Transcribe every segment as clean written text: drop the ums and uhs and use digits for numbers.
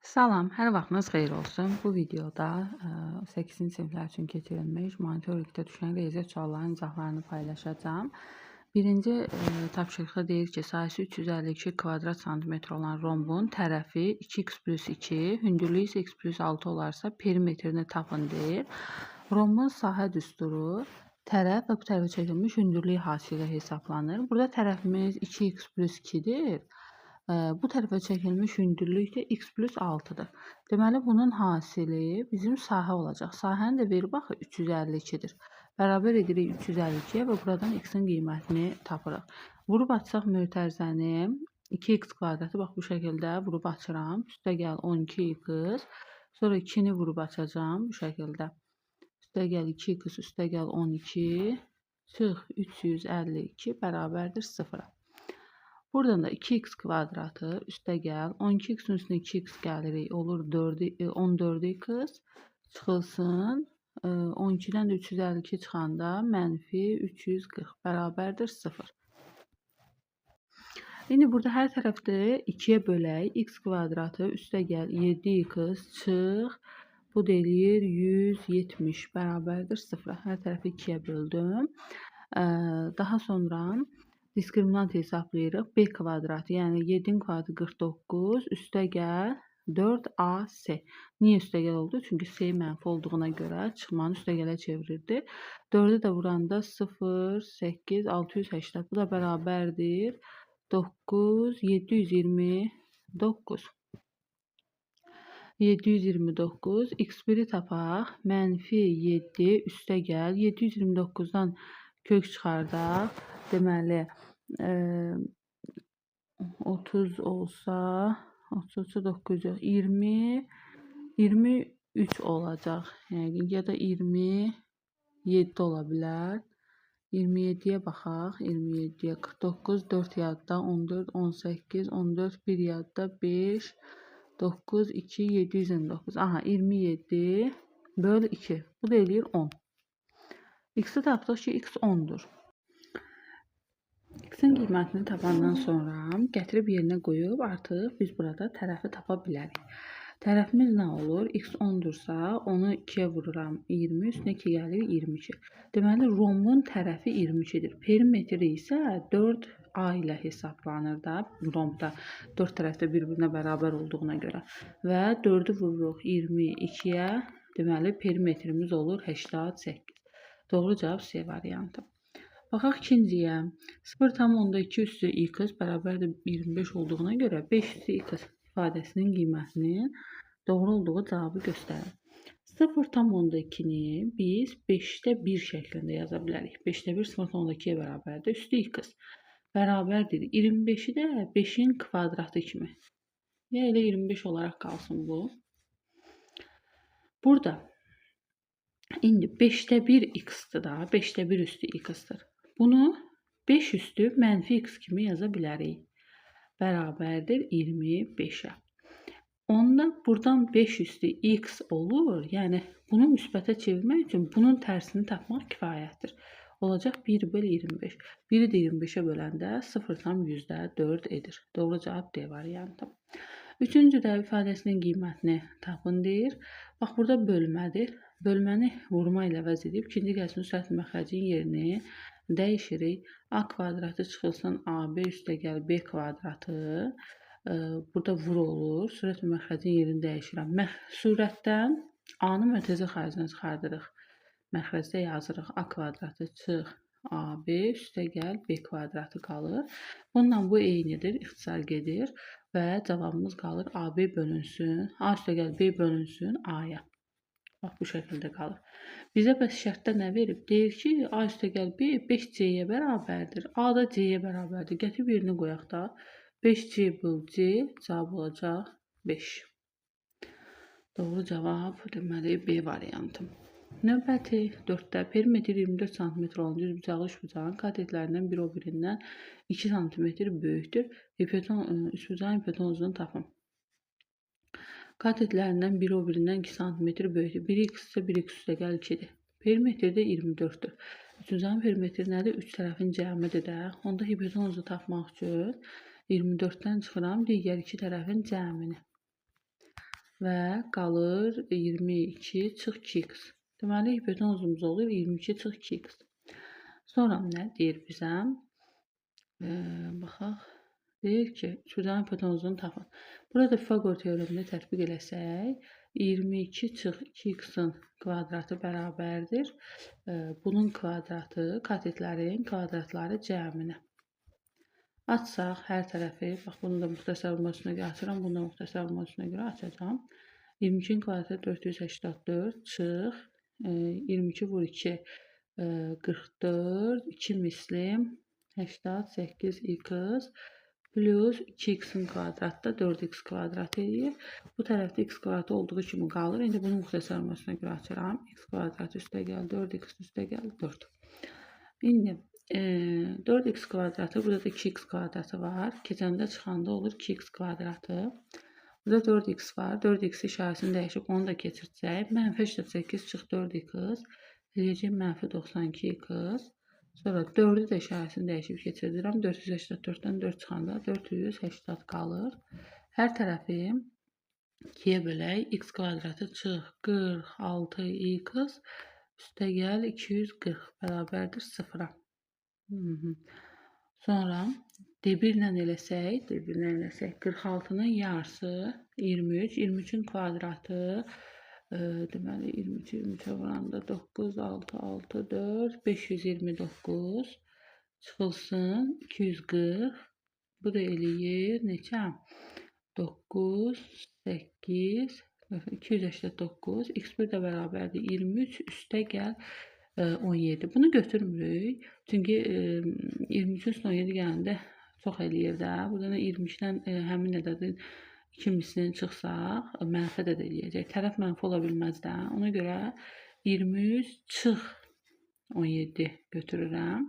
Salam, hər vaxtınız xeyir olsun. Bu videoda 8-ci siniflər üçün keçirilmiş monitorinqdə düşən riyaziyyat suallarının izahlarını paylaşacağım. Birinci tapşırıqda deyir ki, sahəsi 352 kvadrat santimetr olan rombun tərəfi 2x + 2, hündürlüyü isə x + 6 olarsa perimetrini tapın deyir. Rombun sahə düsturu tərəf və bu tərəfə çəkilmiş hündürlük hasili hesablanır. Burada tərəfimiz 2x + 2-dir. Bu tərəfə çəkilmiş hündürlük də x + 6-dır. Deməli, bunun hasili bizim sahə olacaq. Sahəni də verib axı 352-dir. Bərabər edirik 352-yə və buradan x-in qiymətini tapırıq. Vurub açsaq mötərizəni 2x kvadratı bax bu şəkildə vurub açıram. Üstə gəl 12x. Sonra 2-ni vurub açacağım bu şəkildə. Üstə gəl 2x, üstə gəl 12. Çıx 352 bərabərdir 0-a. Buradan da 2x kvadratı üstə gəl. 12x'in üstünə 2x gəlirik. Olur 14x. Çıxılsın. 12-dən də 352 çıxanda -340 bərabərdir 0. İndi burada hər tərəfdə 2-yə bölək. X kvadratı üstə gəl 7x çıx. Bu da eləyir 170 bərabərdir 0. Hər tərəfi 2-yə böldüm. Daha sonra diskriminant hesablayırıq. B kvadratı, yəni 7-nin kvadratı 49, üstə gəl 4AC. Niyə üstə gəl oldu? Çünki C mənfi olduğuna görə çıxmanı üstə gələ çevirirdi. 4-ü də vuranda 0, 8, 680. Bu da bərabərdir 9, 729. 729. X1-i tapaq. -7 üstə gəl. 729-dan kök çıxardaq. Deməli 30 olsa 30 9 yox 20 23 olacaq. Yəni ya da 27 ola bilər. 27-yə baxaq. 27-yə 49 4 yadda 14 18 14 1 yadda 5 9 2 729. Aha 27 böl 2. Bu da eləyir 10. X-i tapdıq ki, x 10-dur. X-in qiymətini tapandan sonra gətirib yerinə qoyub artıq biz burada tərəfi tapa bilərik. Tərəfimiz nə olur? X 10-dursa onu 2-yə vururam 20, üstünə 2 gəlir 22. Deməli, rombun tərəfi 22-dir. Perimetri isə 4A ilə hesablanır da. Rombda 4 tərəfdə bir-birinə bərabər olduğuna görə. Və 4-ü vururuq 22-yə. Deməli, perimetrimiz olur 88. Doğru cavab C variantı. Baxaq ikinciyə. 0,2 üstü x bərabərdir 25 olduğuna görə 5 üstü x ifadəsinin qiymətinin doğru olduğu cavabı göstərir. 0,2-ni biz 5-də 1 şəklində yaza bilərik. 5-də 1 0,2-yə bərabərdir. Üstü x bərabərdir. 25-i də 5-in kvadratı kimi. Ya elə 25 olaraq qalsın bu. Burada indi 5-də 1 x-dır da. 5-də 1 üstü x-dır. Bunu 5 üstü -x kimi yaza bilərik. Bərabərdir 25-ə. Onda buradan 5 üstü x olur. Yəni bunu müsbətə çevirmək üçün bunun tərsini tapmaq kifayətdir. Olacaq 1 böl 25. 1-i də 25-ə böləndə 0,4 edir. Doğru cavab D variantı. Üçüncü də ifadəsinin qiymətini tapın deyir. Bax burada bölmədir. Bölməni vurma ilə əvəz edib ikinci qəsrin sürət məxrəcin yerini dəyişirik. A kvadratı çıxılsın AB üstə gəl B kvadratı. Burada vur olur. Sürət məxrəcin yerini dəyişirəm. Surətdən A-nı mötərizə xaricinə çıxardırıq. Məxrəcdə yazırıq. A kvadratı çıx AB üstə gəl B kvadratı qalır. Bununla bu eynidir. İxtisar gedir və cavabımız qalır AB bölünsün. A üstə gəl B bölünsün A-ya. Bax bu şəkildə qalır. Bizə bəs şərtdə nə verib? Deyir ki, A üstə gəl B 5C-yə bərabərdir. A da C-yə bərabərdir. Gətirib yerinə qoyaq da. 5C böl C cavab olacaq 5. Doğru cavab deməli B variantı. Növbəti 4-də perimetr 24 cm olan düzbucaqlı üçbucağın katetlərindən biri o birindən 2 cm böyükdür. Üçbucağın hipotenuzunu uzunu tapın. Katetlərindən biri o birindən 2 cm böyükdür. 1x isə 1x üstə gəl 2-dir. Perimetrdə 24-dür. Üçbucağın perimetri nədir? 3 tərəfin cəmidir də. Onda hipotenuzu tapmaq üçün 24-dən çıxıram digər 2 tərəfin cəmini. və qalır 22 çıx 2x. Deməli, hipotenuzumuz olur 22 çıx 2x. Sonra nə deyir bizə? Baxaq. Deyir ki, üçbucağın hipotenuzunu tapın. Burada Pifaqor teoremini tətbiq eləsək, 22 çıx 2x-in kvadratı bərabərdir. Bunun kvadratı katetlərin kvadratları cəminə. Açsaq hər tərəfi, bax bunu da müxtəsər olmasına görə açıram, bunu da müxtəsər olmasına görə açacağım. 22-nin kvadratı 484 çıx 22 vur 2 44 2 mislim 88x plus 2x-in kvadratda 4x kvadrat edir. Bu tərəfdə x kvadratı olduğu kimi qalır. İndi bunu müxtəsər olmasına görə açıram. X kvadratı üstə gəl 4x üstə gəl 4. İndi 4x kvadratı, burada da 2x kvadratı var. Keçəndə çıxanda olur 2x kvadratı. Burada 4x var. 4x işarəsini dəyişib onu da keçirsək, mənfi 88 çıx 4x eləyəcək mənfi 92x. Sonra 4-ü də işarəsini dəyişib keçirdirəm. 484-dən 4 çıxanda 480 qalır. Hər tərəfi 2-yə bölək. X kvadratı çıx 46x üstə gəl 240 bərabərdir 0-a. Sonra D1 ilə eləsək, 46-nın yarısı 23, 23-ün kvadratı deməli 23-ə vuranda 9, 6, 6, 4, 529 çıxılsın 240. Bu da eləyir neçə? 9, 8, 289, x1 də bərabərdir 23, üstə gəl 17. Bunu götürmürük. Çünki 23-ün üstə 17 gələndə çox eləyir də. Burada 22-dən həmin ədədin 2 mislini çıxsaq, mənfi də eləyəcək. Tərəf mənfi ola bilməz də. Ona görə 23 çıx 17 götürürəm.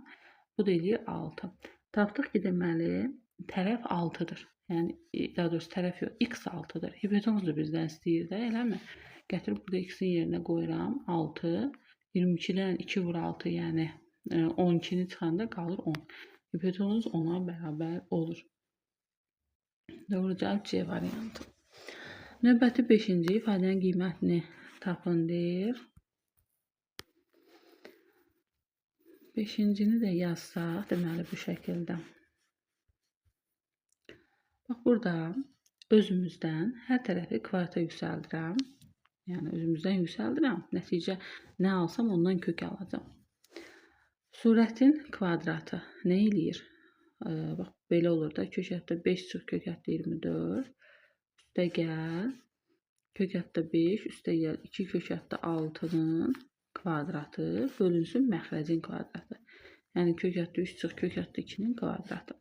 Bu da eləyir 6. Tapdıq ki, deməli, tərəf 6-dır. Yəni, daha doğrusu tərəf yox, x 6-dır. Hipotenuz da bizdən istəyir də, eləmi? Gətirib burada x-in yerinə qoyuram, 6. 22-dən 2 vur 6, yəni 12-ni çıxanda qalır 10. Hipotenuz 10-a bərabər olur. Doğru cavab C variantı. Növbəti 5-ci ifadənin qiymətini tapın deyir. 5-cini də yazsaq, deməli bu şəkildə. Bax, burada özümüzdən hər tərəfi kvadrata yüksəldirəm. Yəni, özümüzdən yüksəldirəm. Nəticə nə alsam, ondan kök alacam. Surətin kvadratı nə eləyir? Bax, belə olur da. Kök hətta 5 çıx kök hətta 24. Üstə gəl. Kök hətta 5. Üstə gəl 2 kök hətta 6-nın kvadratı bölünsün məxrəcin kvadratı. Yəni, kök hətta 3 çıx kök hətta 2-nin kvadratı.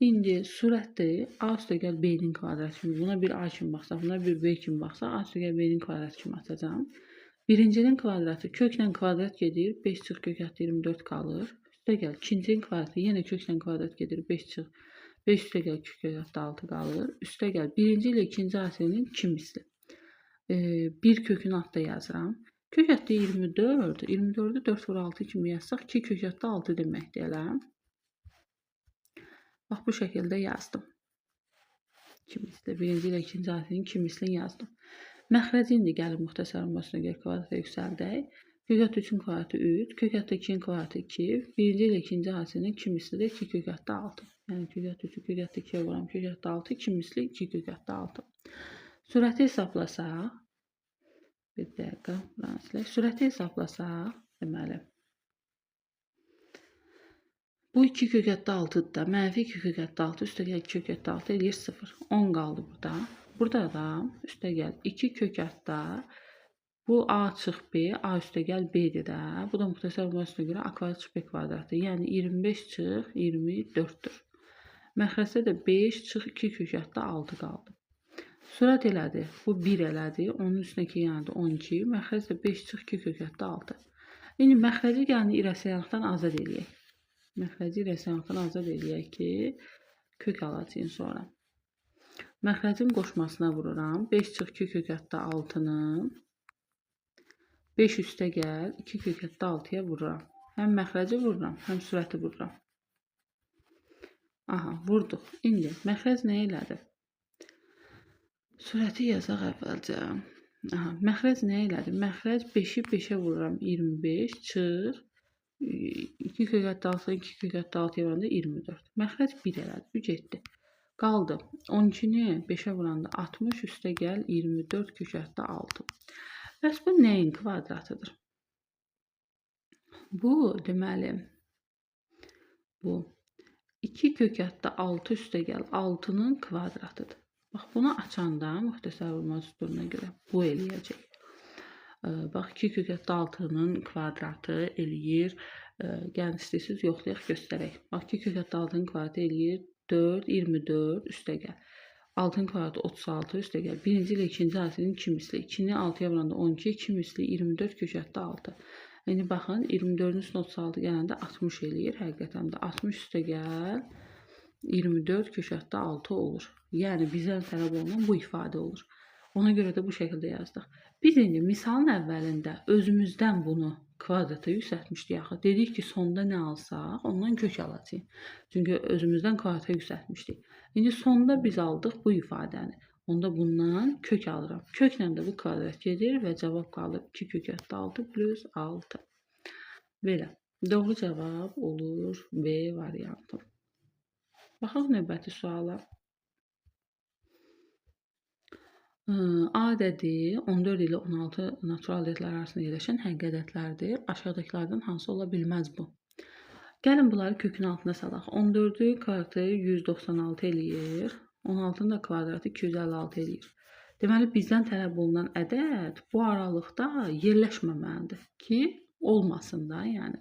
İndi surətdir. A üstə gəl B-nin kvadratı kimi. Buna bir A kimi baxsaq, buna bir B kimi baxsaq, A üstə gəl B-nin kvadratı kimi açacağım. Birincinin kvadratı köklə kvadrat gedir. 5 çıx kök hətta 24 qalır. Üstə gəl. İkincinin kvadratı yenə köklə kvadrat gedir. 5 çıx. 5 üstə gəl kök hətta 6 qalır. Üstə gəl. Birinci ilə ikinci asirin 2 misli. Bir kökün altda yazıram. Kök hətta 24. 24-ü 4 vur 6 kimi yazsaq 2 kök hətta 6 deməkdir elə. Bax, bu şəkildə yazdım. 2 misli. Birinci ilə ikinci asirin 2 mislini yazdım. Məxrəci indi gəlib müxtəsər olmasına görə kvadrata yüksəldək. Kök hətta 3-ün kvadratı 3, kök hətta 2-nin kvadratı 2, birinci ilə ikinci asirin 2 misli də 2 kök hətta 6. Yəni, kök hətta 3-ü kök hətta 2-yə vuram, kök hətta 6, 2 misli 2 kök hətta 6. Surəti hesablasaq, bir dəqiqə, surəti hesablasaq, deməli, bu 2 kök hətta 6-dır da, mənfi 2 kök hətta 6, üstə gəl 2 kök hətta 6 eləyir 0. 10 qaldı burada. Burada da üstə gəl 2 kök hətta, bu A çıx B, A üstə gəl B-dir də. Bu da müxtəsər olmasına görə A kvadrat çıx B kvadratı. Yəni 25 çıx 24-dür. Məxrəcdə də 5 çıx 2 kök hətta 6 qaldı. Surət elədi. Bu 1 elədi. Onun üstünə 2 yəni 12. Məxrəc də 5 çıx 2 kök hətta 6. İndi məxrəci yəni irəsiyanlıqdan azad eləyək. Məxrəci irəsiyanlıqdan azad eləyək ki, kök alacağıq sonra. Məxrəcin qoşmasına vururam. 5 çıx 2 kök hətta 6-nın 5 üstə gəl 2 kök hətta 6-ya vururam. Həm məxrəci vururam, həm surəti vururam. Aha, vurduq. İndi məxrəc nə elədi? Sürəti yazaq əvvəlcə. Aha, məxrəc nə elədi? Məxrəc 5-i 5-ə vururam 25 çıx 2 kök hətta 6, 2 kök hətta 6 vuranda 24. Məxrəc 1 elədi. Bu getdi. Qaldı. 12-ni 5-ə vuranda 60 üstə gəl 24 kök hətta 6. Bəs bu nəyin kvadratıdır? Bu deməli bu 2 kök hətta 6 üstə gəl 6-nın kvadratıdır. Bax bunu açanda müxtəsər vurma üsuluna görə bu eləyəcək. Bax 2 kök hətta 6-nın kvadratı eləyir. Gəlin istəyirsiniz yoxlayaq göstərək. Bax 2 kök hətta 6-nın kvadratı eləyir 4, 24 üstə gəl. 6-nın kvadratı 36 üstə gəl. Birinci ilə ikinci hadisənin 2 misli. 2-ni 6-ya vuranda 12, 2 misli 24 kök hətta 6. İndi baxın 24-ün üstünə 36 gələndə 60 eləyir. Həqiqətən də 60 üstə gəl 24 kök hətta 6 olur. Yəni bizdən tələb olunan bu ifadə olur. Ona görə də bu şəkildə yazdıq. Biz indi misalın əvvəlində özümüzdən bunu kvadrata yüksəltmişdik axı. Dedik ki, sonda nə alsaq, ondan kök alacağıq. Çünki özümüzdən kvadrata yüksəltmişdik. İndi sonda biz aldıq bu ifadəni. Onda bundan kök alıram. Köklə də bu kvadrat gedir və cavab qalır 2 kök hətta 6 plus 6. Belə. Doğru cavab olur B variantı. Baxaq növbəti suala. A ədədi 14 ilə 16 natural ədədlər arasında yerləşən həqiqi ədədlərdir. Aşağıdakılardan hansı ola bilməz bu? Gəlin bunları kökün altına salaq. 14-ü kvadratı 196 eləyir. 16-nın da kvadratı 256 eləyir. Deməli bizdən tələb olunan ədəd bu aralıqda yerləşməməlidir ki, olmasın da, yəni.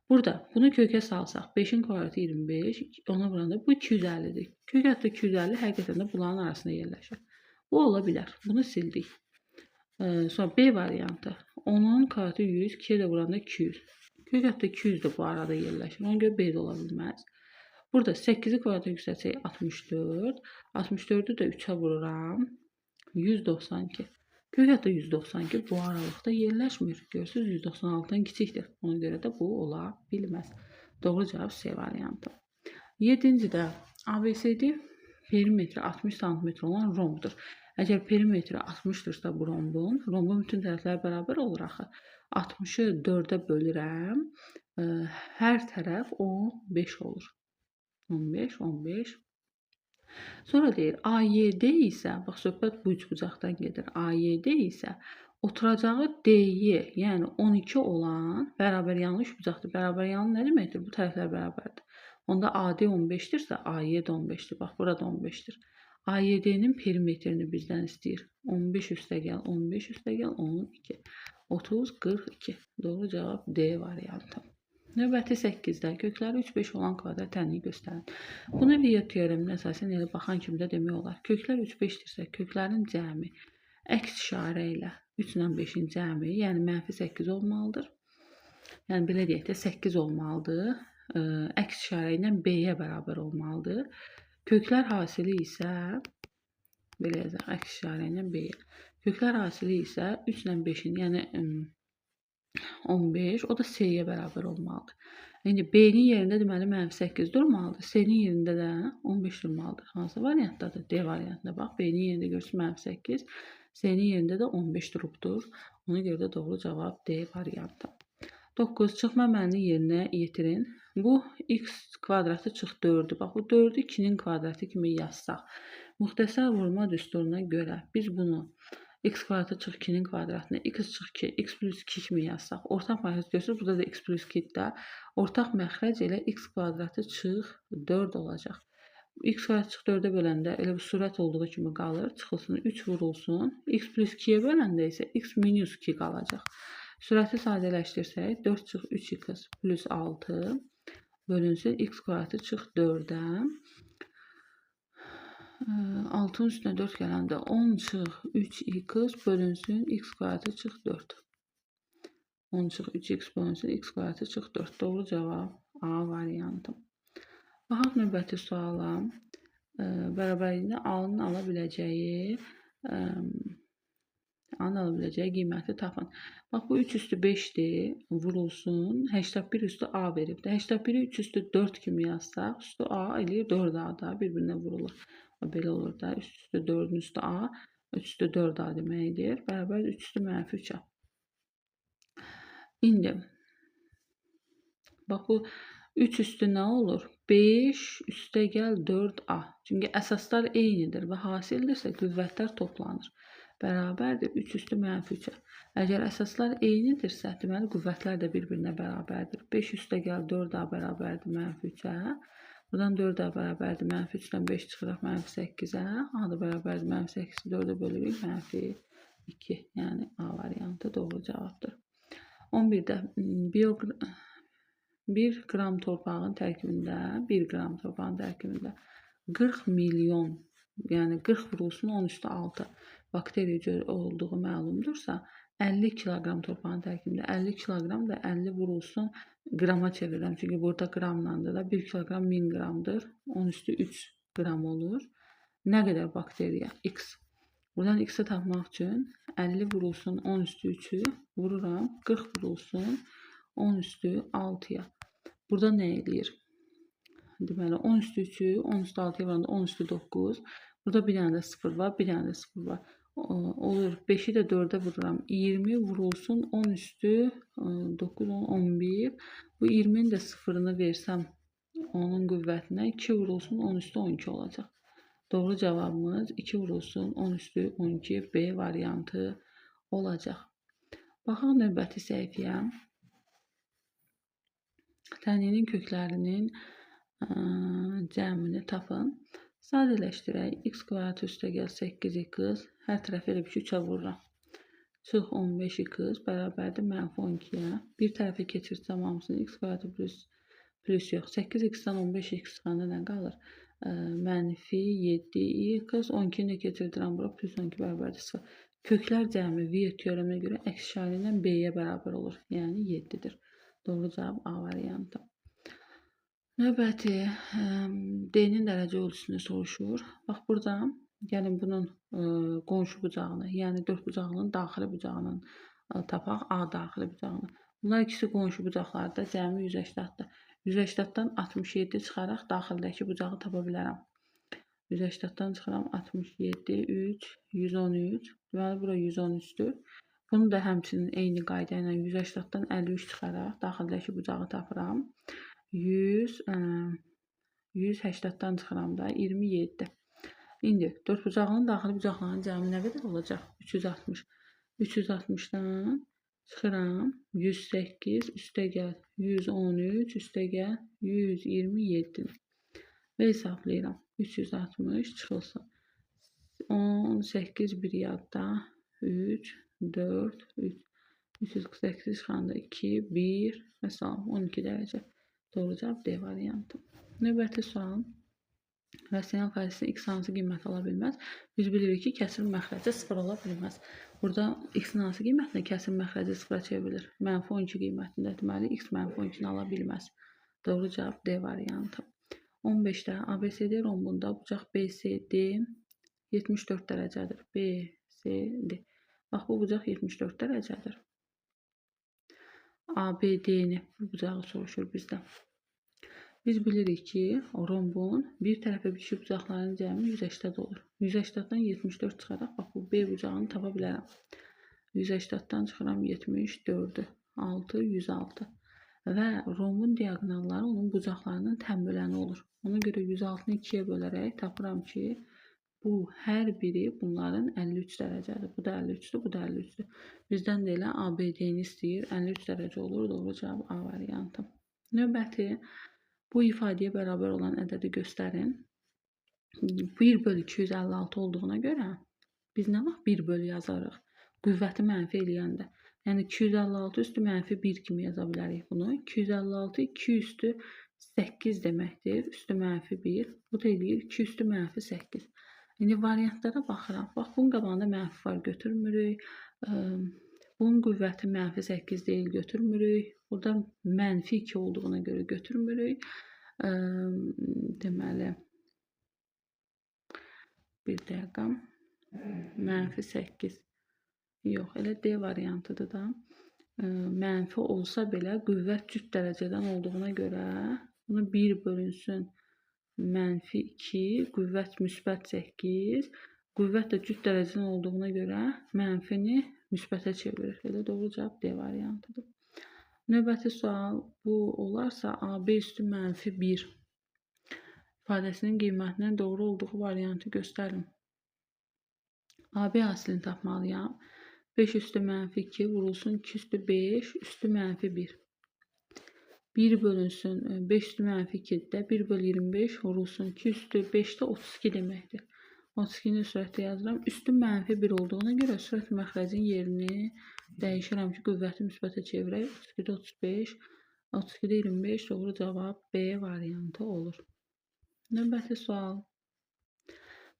Burada bunu kökə salsaq 5-in kvadratı 25, ona vuranda bu 250-dir. Kök hətta 250 həqiqətən də bunların arasında yerləşir. Bu ola bilər. Bunu sildik. Sonra B variantı. 10-un kvadratı 100, 2-yə də vuranda 200. Kök hətta 200 də bu arada yerləşir. Ona görə B də ola bilməz. Burada 8-i kvadratı yüksəlsək 64. 64-ü də 3-ə vururam. 192. Kök hətta 192 bu aralıqda yerləşmir. Görürsünüz 196-dan kiçikdir. Ona görə də bu ola bilməz. Doğru cavab C variantı. 7-cidə ABCD perimetri 60 cm olan rombdur. Əgər perimetri 60-dırsa bu rombun bütün tərəfləri bərabər olur axı. 60-ı 4-ə bölürəm. Hər tərəf 15 olur. 15, 15. Sonra deyir, AYD isə, bax söhbət bu üçbucaqdan gedir. AYD isə oturacağı DY, yəni 12 olan bərabər yanlı üçbucaqdır. Bərabər yanlı nə deməkdir? Bu tərəflər bərabərdir. Onda AD 15-dirsə, AY də 15-dir. Bax, burada 15-dir. AYD-nin perimetrini bizdən istəyir. 15 üstə gəl, 15 üstə gəl, 12. 30, 42. Doğru cavab D variantı. Növbəti 8-də kökləri 3-5 olan kvadrat tənliyi göstərin. Bunu Viet teoreminə əsasən elə baxan kimi də demək olar. Köklər 3-5-dirsə, köklərin cəmi əks işarə ilə 3 ilə 5-in cəmi, yəni -8 olmalıdır. Yəni belə deyək də 8 olmalıdır. Əks işarə ilə B-yə bərabər olmalıdır. Köklər hasili isə belə yazaq, əks işarə ilə B-yə. Köklər hasili isə 3 ilə 5-in, yəni 15, o da C-yə bərabər olmalıdır. İndi B-nin yerində deməli -8 durmalıdır. C-nin yerində də 15 durmalıdır. Hansı variantdadır? D variantında bax. B-nin yerində görürsünüz -8, C-nin yerində də 15 durubdur. Ona görə də doğru cavab D variantı. 9. Çıxma əməlini yerinə yetirin. Bu x kvadratı çıx 4-dür. Bax, bu 4-ü 2-nin kvadratı kimi yazsaq. Müxtəsər vurma düsturuna görə biz bunu x kvadratı çıx 2-nin kvadratını x çıx 2, x plus 2 kimi yazsaq. Ortaq məxrəc görürsünüz. Burada da x plus 2-də. Ortaq məxrəc elə x kvadratı çıx 4 olacaq. X kvadratı çıx 4-ə böləndə elə bir sürət olduğu kimi qalır. Çıxılsın 3 vurulsun. X plus 2-yə böləndə isə x minus 2 qalacaq. Sürəti sadələşdirsək 4 çıx 3x plus 6 bölünsün x kvadratı çıx 4-ə. 6-ın üstünə 4 gələndə 10 çıx 3x bölünsün x kvadratı çıx 4. 10 çıx 3x bölünsün x kvadratı çıx 4. Doğru cavab A variantı. Baxaq növbəti suala. Bərabərliyində A-nın ala biləcəyi qiyməti tapın. Bax, bu 3 üstü 5-dir. Vurulsun. 81 üstü A veribdir. 81-i 3 üstü 4 kimi yazsaq, üstü A eləyir 4A da bir-birinə vurulur. Belə olur da. 3 üstü 4-ün üstü A. 3 üstü 4A deməkdir. Bərabər 3 üstü mənfi 3A. İndi bax bu 3 üstü nə olur? 5 üstə gəl 4A. Çünki əsaslar eynidir və hasildirsə qüvvətlər toplanır. Bərabərdir 3 üstü mənfi 3-ə. Əgər əsaslar eynidirsə, deməli qüvvətlər də bir-birinə bərabərdir. 5 üstə gəl 4A bərabərdir mənfi 3-ə. Buradan 4A bərabərdir mənfi 3-dən 5 çıxıraq mənfi 8-ə. A da bərabərdir mənfi 8-i 4-ə bölürük mənfi 2. Yəni A variantı doğru cavabdır. 11-də 1 qram torpağın tərkibində 40 milyon, yəni 40 vurulsun 10 üstü 6 bakteriya olduğu məlumdursa, 50 kiloqram torpağın tərkibində 50 kiloqram da 50 vurulsun qrama çevirirəm. Çünki burada qramlandır da 1 kiloqram 1000 qramdır. 10 üstü 3 qram olur. Nə qədər bakteriya? X. Buradan X-i tapmaq üçün 50 vurulsun 10 üstü 3'ü vururam. 40 vurulsun 10 üstü 6'ya. Burada nə eləyir? Deməli 10 üstü 3'ü 10 üstü 6'ya vuranda 10 üstü 9. Burada bir dənə də 0 var, bir dənə də 0 var. Olur 5'i də 4'e vururam. 20 vurulsun 10 üstü 9, 10, 11. Bu 20'nin də 0'ını versəm onun qüvvətinə 2 vurulsun 10 üstü 12 olacaq. Doğru cevabımız 2 vurulsun 10 üstü 12 B variantı olacaq. Baxaq növbəti səhifəyə. Tənliyin köklərinin cəmini tapın. Sadələşdirək. X kvadrat üstə gəl 8x. Hər tərəfi elə bir 3'ə vururam. Çıx 15x bərabərdir mənfi 12'yə. Bir tərəfə keçirsəm hamısını x kvadratı plus yox. 8x-dən 15x çıxanda nə qalır? Mənfi 7x 12'ni də keçirdirəm bura plus 12 bərabərdir 0. Köklər cəmi V teoreminə görə əks işarə ilə B-yə bərabər olur. Yəni 7'dir. Doğru cavab A variantı. Növbəti D-nin dərəcə ölçüsünü soruşur. Bax burada gəlin bunun qonşu bucağını, yəni 4 bucağının daxili bucağının tapaq. A daxili bucağını. Bunlar ikisi qonşu bucaqlarda cəmi 180-dir. 180-dan 67 çıxaraq daxildəki bucağı tapa bilərəm. 180-dan çıxıram 67, 3, 113. Deməli bura 113'dür. Bunu da həmçinin eyni qayda ilə 180-dan 53 çıxaraq daxildəki bucağı tapıram. 180-dan çıxıram da 27. İndi 4 bucağının daxili bucaqlarının cəmi nə qədər olacaq? 360. 360-dan çıxıram 108 üstə gəl 113 üstə gəl 127. Və hesablayıram. 360 çıxılsın. 18 bir yadda 3, 4, 3. 348 çıxanda 2, 1 və salam 12 dərəcə. Doğru cavab D variantı. Növbəti sual. Rasional faizəsinin x hansı qiymət ala bilməz? Biz bilirik ki, kəsir məxrəci 0 ola bilməz. Burada x-in hansı qiymətində kəsir məxrəci 0-a çevrilir? Mənfi 12 qiymətində. Deməli, x mənfi 12-ni ala bilməz. Doğru cavab D variantı. 15'də ABCD rombunda bucaq BCD 74 dərəcədir. BCD. Bax, bu bucaq 74 dərəcədir. ABD-ni bu bucağı soruşur bizdən. Biz bilirik ki, rombun bir tərəfə bitişik bucaqların cəmi 180 olur. 180-dan 74 çıxaraq, bax bu B bucağını tapa bilərəm. 180-dan çıxıram 74'ü. 6, 106. Və rombun diagonalları onun bucaqlarının təmböləni olur. Ona görə 106-nı 2'yə bölərək tapıram ki, bu hər biri bunların 53 dərəcədir. Bu da 53'dür, bu da 53'dür. Bizdən də elə ABD-ni istəyir. 53 dərəcə olur. Doğru cavab A variantı. Növbəti bu ifadəyə bərabər olan ədədi göstərin. 1/256 olduğuna görə biz nə vaxt 1 yazarıq? Qüvvəti mənfi eləyəndə. Yəni 256 üstü mənfi 1 kimi yaza bilərik bunu. 256 2 üstü 8 deməkdir. Üstü mənfi 1. Bu da eləyir 2 üstü mənfi 8. İndi variantlara baxıram. Bax, bunun qabağında mənfi var, götürmürük. Bunun qüvvəti mənfi 8 deyil, götürmürük. Burada mənfi 2 olduğuna görə götürmürük. Deməli, bir dəqiqə. Mənfi 8. Yox, elə D variantıdır da. Mənfi olsa belə qüvvət cüt dərəcədən olduğuna görə bunu 1 bölünsün -2, qüvvət müsbət 8. Qüvvət də cüt dərəcədən olduğuna görə mənfini müsbətə çevirir. Elə doğru cavab D variantıdır. Növbəti sual bu olarsa AB üstü -1 ifadəsinin qiymətinin doğru olduğu variantı göstərin. AB asilini tapmalıyam. 5 üstü -2 vurulsun 2 üstü 5 üstü -1. 1 bölünsün 5 üstü -2'de 1 bölü 25 vurulsun 2 üstü 5'te 32 deməkdir. 32'ni sürətdə yazıram. Üstü -1 olduğuna görə sürət məxrəcin yerini dəyişirəm ki, qüvvəti müsbətə çevirək. 32'də 35, 32'də 25 doğru cavab B variantı olur. Növbəti sual.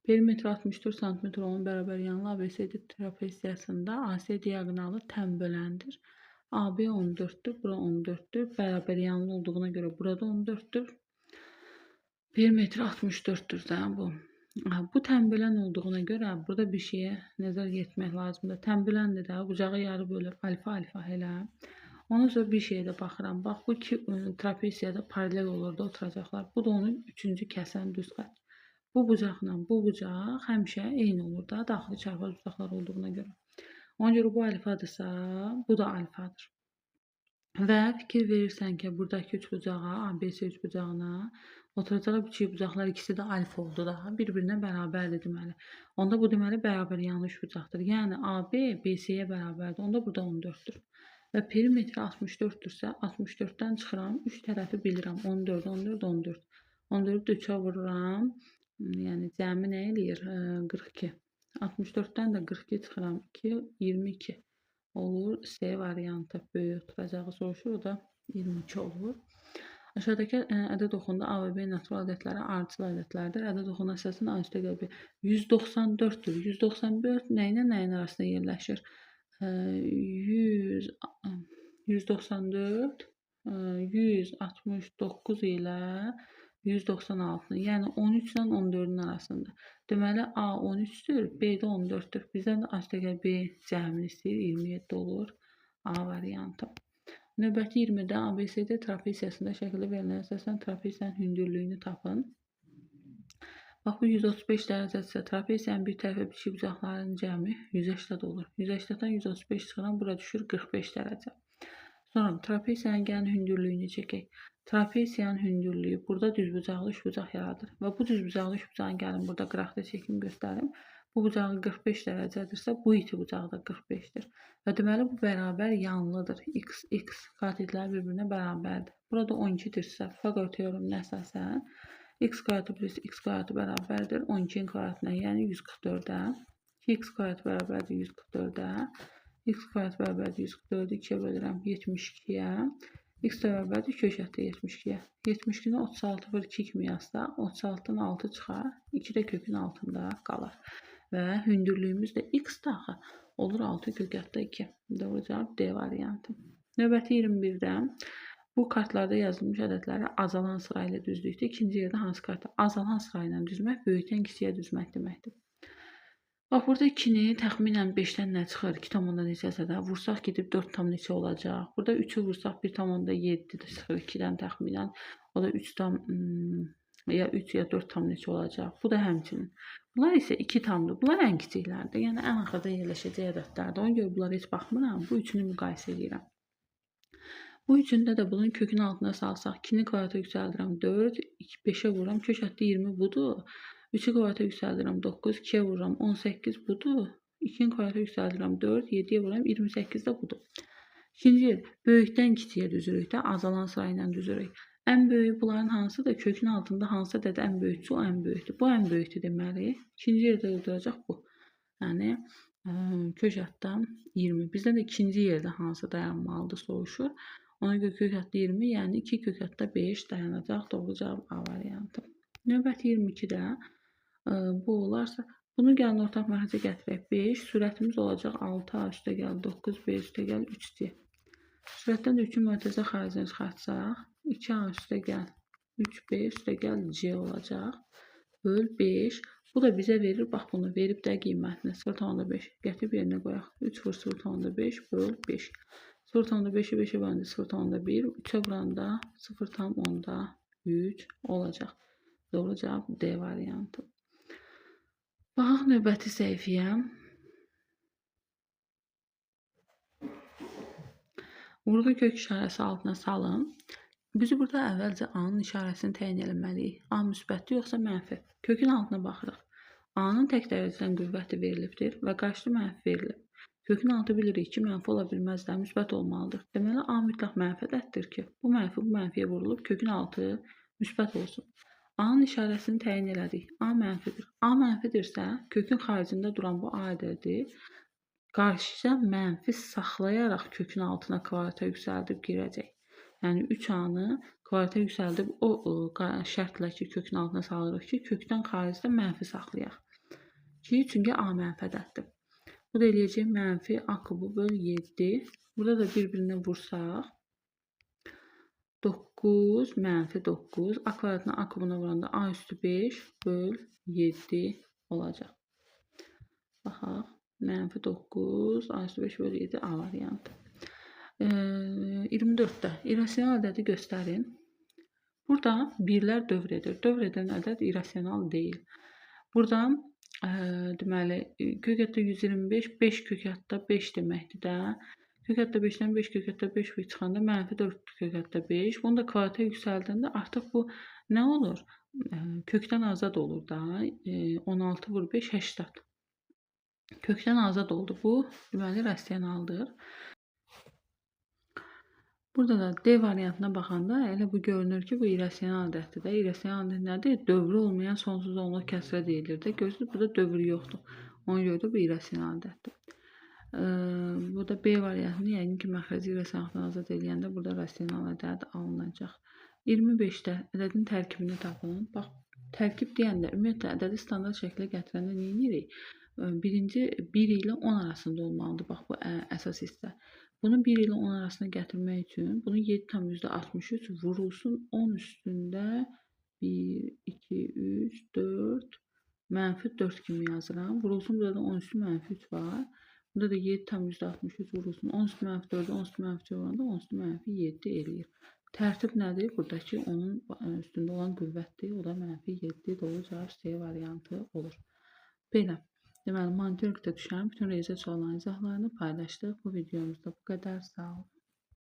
Perimetri 64 cm olan bərabər yanlı ABCD trapeziyasında AC diaqonalı tən böləndir. AB 14'tür, bura 14'tür. Bərabər yanlı olduğuna görə burada 14'tür. Perimetri 64'tür də bu. Bu tənbölən olduğuna görə burada bir şeyə nəzər yetmək lazımdır. Tənböləndir də, bucağı yarı bölür. Alfa elə. Ondan sonra bir şeyə də baxıram. Bax, bu iki trapeziyada paralel olurdu oturacaqlar. Bu da onun üçüncü kəsən düz xətt. Bu bucaqla bu bucaq həmişə eyni olur da, daxili çarpaz bucaqlar olduğuna görə. Ona görə bu alfadırsa, bu da alfadır. Və fikir verirsən ki, buradakı üç bucağa, ABC üç bucağına oturacağı kiçik bucaqlar ikisi də alfa oldu da, bir-birinə bərabərdir deməli. Onda bu deməli bərabər yanlış bucaqdır. Yəni AB BC-yə bərabərdir. Onda burada 14'tür. Və perimetri 64'dürsə, 64'dən çıxıram, 3 tərəfi bilirəm. 14, 14, 14. 14'ü də 3'ə vururam. Yəni cəmi nə eləyir? 42. 64'dən də 42 çıxıram. 2, 22 olur. C variantı böyük oturacağı soruşur. O da 22 olur. Aşağıdakı ədəd oxunda A və B natural ədədləri ardıcıl ədədlərdir. Ədəd oxuna əsasən A üstə gəlbi 194'dür. 194 nə ilə nəyin arasında yerləşir? 194 169 ilə 196'nın, yəni 13 ilə 14'ün arasında. Deməli A 13'tür, B də 14'tür. Bizdən də A üstə gəl B cəmini istəyir, 27 olur. A variantı. Növbəti 20'də ABCD trapeziyasında şəkildə verilən əsasən trapeziyanın hündürlüyünü tapın. Bax, bu 135 dərəcədirsə trapeziyanın bir tərəfə biçik bucaqlarının cəmi 180 olur. 180'dan 135 çıxıram, bura düşür 45 dərəcə. Sonra trapeziyanın gəlin hündürlüyünü çəkək. Trapeziyanın hündürlüyü burada düzbucaqlı üçbucaq yaradır. Və bu düzbucaqlı üçbucağın gəlin burada qıraqda çəkim göstərim. Bu bucağı 45 dərəcədirsə, bu iti bucağı da 45'dir. Və deməli bu bərabər yanlıdır. X katetlər bir-birinə bərabərdir. Burada 12'dirsə, Faqor teoreminə əsasən x kvadratı plus x kvadratı bərabərdir 12'nin kvadratına, yəni 144'ə. 2x kvadratı bərabərdir 144'ə. X kvadratı bərabərdir 144'ü 2'yə bölürəm 72'yə. X bərabərdir köşətdə 72'yə. 72'ni 36 bölü 2 kimi yazsaq, 36'dan 6 çıxar, 2 də kökün altında qalır. Və hündürlüyümüz də x daxı olur 6 kökətdə 2. Doğru cavab D variantı. Növbəti 21'də bu kartlarda yazılmış ədədləri azalan sırayla düzdükdə ikinci yerdə hansı kartı azalan sırayla düzmək böyükdən kiçiyə düzmək deməkdir. Bax, burada 2'ni təxminən 5'dən nə çıxır? 2,7 neçəsə də vursaq gedib 4 neçə olacaq. Burada 3'ü vursaq 1,7 çıxır 2'dən təxminən. O da 3 ya 3 ya 4 neçə olacaq. Bu da həmçinin. Bunlar isə 2 tamdır. Bunlar ən kiçiklərdir. Yəni ən axırda yerləşəcək ədədlərdir. Ona görə bunlara heç baxmıram. Bu üçünü müqayisə edirəm. Bu üçündə də bunun kökün altına salsaq 2'ni kvadrata yüksəldirəm 4, 5'ə vururam. Köşətdə 20 budur. 3'ü kvadrata yüksəldirəm 9, 2'yə vururam 18 budur. 2'ni kvadrata yüksəldirəm 4, 7'yə vururam 28 də budur. İkinci yer böyükdən kiçiyə düzürük də azalan sırayla düzürük. Ən böyük bunların hansıdır? Kökün altında hansı ədəd ən böyükdür? O ən böyükdür. Bu ən böyükdür deməli. İkinci yerdə olacaq bu. Yəni köşətdən 20. Bizdən də ikinci yerdə hansı dayanmalıdır soruşur. Ona görə kökətdə 20, yəni 2 kökətdə 5 dayanacaq. Doğru cavab A variantı. Növbəti 22'də bu olarsa, bunu gəlin ortaq məxrəcə gətirək. 5, sürətimiz olacaq 6A üstə gəl 9, B üstə gəl 3C. Sürətdən də 3'ün mərtəzə xaricini çıxartsaq, 2A üstə gəl 3B üstə gəl C olacaq. Böl 5. Bu da bizə verir, bax bunu verib də qiymətini 0,5. Gətirib yerinə qoyaq. 3 vur 0,5 böl 5. 0,5'i 5'e böləndə 0,1, 3'ə vuranda 0,3 olacaq. Doğru cavab D variantı. Baxaq növbəti səhifəyə. Vurğu kök işarəsi altına salın. Biz burada əvvəlcə A-nın işarəsini təyin etməliyik. A müsbətdir yoxsa mənfi? Kökün altına baxırıq. A-nın tək dərəcədən qüvvəti verilibdir və qarşıda mənfi verilib. Kökün altı bilirik ki, mənfi ola bilməz də, müsbət olmalıdır. Deməli, A mütləq mənfi ədəddir ki, bu mənfiyə vurulub, kökün altı müsbət olsun. A-nın işarəsini təyin elədik. A mənfidir. A mənfidirsə, kökün xaricində duran bu A ədədi qarşıya mənfi saxlayaraq kökün altına kvadrata yüksəldib girəcək. Yəni 3A-nı kvadrata yüksəldib o şərtlə ki, kökün altına salırıq ki, kökdən xaricdə mənfi saxlayaq. Çünki A mənfi ədəddir. Bu da eləyəcək mənfi A kubu böl 7. Burada da bir-birinə vursaq 9 mənfi 9. A kvadratına A kubuna vuranda A üstü 5 böl 7 olacaq. Baxaq. Mənfi 9, A üstü 5 böl 7 A variantı. 24-də irrasional ədədi göstərin. Burada birlər dövr edir. Dövr edən ədəd irrasional deyil. Burada deməli kök həddə 125, 5 kök həddə 5 deməkdir də. Kök həddə 5-dən 5 kök həddə 5 çıxanda mənfi 4 kök həddə 5. Bunu da kvadrata yüksəldəndə artıq bu nə olur? Kökdən azad olur da. 16 vur 5 80. Kökdən azad oldu. Bu deməli rasionaldır. Burada da D variantına baxanda elə bu görünür ki, bu irrasional ədəddir də. Irrasional ədəd nədir? Dövrü olmayan sonsuz onluq kəsrə deyilir də. Görürsünüz, burada dövrü yoxdur. Ona görə də bu irrasional ədəddir. Burada B variantını yəqin ki, məxrəci irrasionaldan azad edəndə burada rasional ədəd alınacaq. 25-də ədədin tərkibini tapın. Bax, tərkib deyəndə ümumiyyətlə ədədi standart şəklə gətirəndə nə edirik? Birinci 1 ilə 10 arasında olmalıdır. Bax, bu əsas hissə. Bunu 1 ilə 10 arasına gətirmək üçün bunu 7,63 vurulsun 10 üstündə 1, 2, 3, 4, mənfi 4 kimi yazıram. Vurulsun burada da 10 üstü mənfi 3 var. Burada da 7,63 vurulsun 10 üstü mənfi 4, 10 üstü mənfi 4 olanda 10 üstü mənfi 7 eləyir. Tərtib nədir? Buradakı onun üstündə olan qüvvətdir. O da mənfi 7. Doğru cavab C variantı olur. Belə. Deməli, monitoringdə düşən bütün riyaziyyat suallarının izahlarını paylaşdıq. Bu videomuzda bu qədər. Sağ olun.